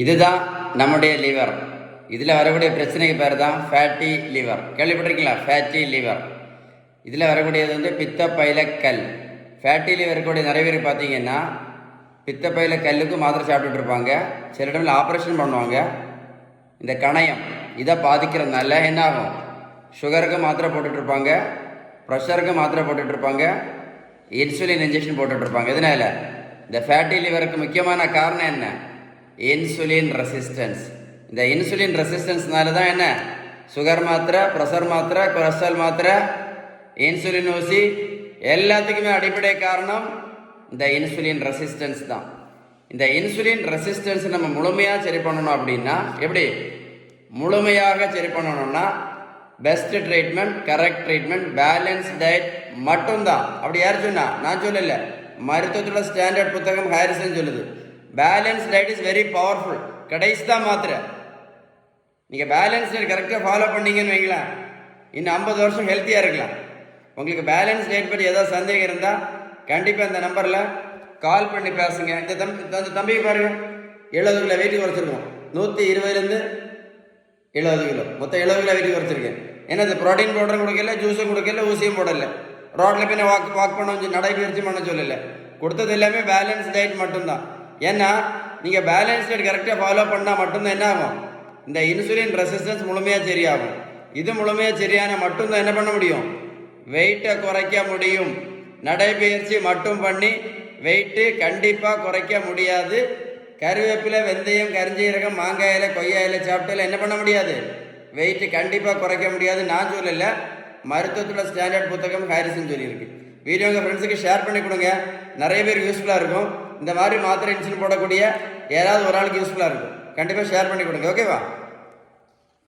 இதுதான் நம்முடைய லிவர். இதில் வரக்கூடிய பிரச்சனைக்கு பேர் தான் ஃபேட்டி லிவர். கேள்விப்பட்டிருக்கீங்களா? Fatty liver. இதில் வரக்கூடியது பித்தப்பையில கல். ஃபேட்டி லிவர் இருக்கக்கூடிய நிறைய பேர் பார்த்தீங்கன்னா பித்தப்பையில கல்லுக்கு மாத்திரை சாப்பிட்டுட்டு இருப்பாங்க. சில இடத்துல ஆப்ரேஷன் பண்ணுவாங்க. இந்த கணையம் இதை பாதிக்கிறதுனால என்ன ஆகும்? சுகருக்கு மாத்திரை போட்டுட்ருப்பாங்க, ப்ரெஷருக்கு மாத்திரை போட்டுட்ருப்பாங்க, இன்சுலின் இன்ஜெக்ஷன் போட்டுட்ருப்பாங்க. இதனால் இந்த ஃபேட்டி லிவருக்கு முக்கியமான காரணம் என்ன? Insulin resistance. இந்த இன்சுலின் ரெசிஸ்டன்ஸ்னால தான் என்ன, சுகர் மாத்திரை, ப்ரெஷர் மாத்திரை, கொலஸ்ட்ரால் மாத்திரை, இன்சுலின் ஊசி எல்லாத்துக்குமே அடிப்படை காரணம் இந்த இன்சுலின் ரெசிஸ்டன்ஸ் தான். இந்த இன்சுலின் ரெசிஸ்டன்ஸ் நம்ம முழுமையாக சரி பண்ணணும் அப்படின்னா எப்படி? முழுமையாக சரி பண்ணணும்னா best treatment, correct treatment, balance diet மட்டும்தான். அப்படி யார் சொன்னா? நான் சொல்லலை, மருத்துவத்தோட ஸ்டாண்டர்ட் புத்தகம் ஹாரிசன் சொல்லுது. Balance diet is very powerful. கடைசி தான் மாத்திரை. நீங்கள் பேலன்ஸ் டயட் கரெக்டாக ஃபாலோ பண்ணீங்கன்னு வைங்களேன், இன்னும் 50 வருஷம் ஹெல்த்தியாக இருக்கலாம். உங்களுக்கு பேலன்ஸ் டயட் பற்றி ஏதாவது சந்தேகம் இருந்தால் கண்டிப்பாக இந்த நம்பரில் கால் பண்ணி பேசுங்க. இந்த தம்பிக்கு பாருங்க, 70 கிலோ வெயிட் குறைச்சிருக்கோம். 120லேருந்து 70 கிலோ, மொத்தம் 70 கிலோ வெயிட் குறைச்சிருக்கேன். ஏன்னா இந்த ப்ரோட்டீன் பவுடரும் கொடுக்கல, ஜூஸும் கொடுக்கல, ஊசியும் போடலை. ரோட்டில் பின்ன வாக் பண்ண நடைபயிற்சி பண்ண சொல்லலை. கொடுத்தது எல்லாமே பேலன்ஸ் டயட் மட்டும்தான். ஏன்னா நீங்கள் பேலன்ஸ் டயட் கரெக்டாக ஃபாலோ பண்ணால் மட்டும்தான் என்ன ஆகும்? இந்த இன்சுலின் ரெசிஸ்டன்ஸ் முழுமையாக சரியாகும். இது முழுமையாக சரியான மட்டும்தான் என்ன பண்ண முடியும்? வெயிட்டை குறைக்க முடியும். நடைபயிற்சி மட்டும் பண்ணி வெயிட்டு கண்டிப்பாக குறைக்க முடியாது. கருவேப்பிலை, வெந்தயம், கரிஞ்சீரகம், மாங்காயில, கொய்யாயில சாப்பிட்டால என்ன பண்ண முடியாது? வெயிட்டு கண்டிப்பாக குறைக்க முடியாது. நான் சொல்லலை, மருத்துவத்தோட ஸ்டாண்டர்ட் புத்தகம் ஹாரிசன் சொல்லியிருக்கு. வீடியோ உங்கள் ஃப்ரெண்ட்ஸுக்கு ஷேர் பண்ணி கொடுங்க. நிறைய பேர் யூஸ்ஃபுல்லாக இருக்கும். இந்த மாதிரி மாத்திரை இன்சுலின் போடக்கூடிய யாராவது ஒரு ஆளுக்கு யூஸ்ஃபுல்லாக இருக்கும். கண்டிப்பாக ஷேர் பண்ணி கொடுங்க. ஓகேவா?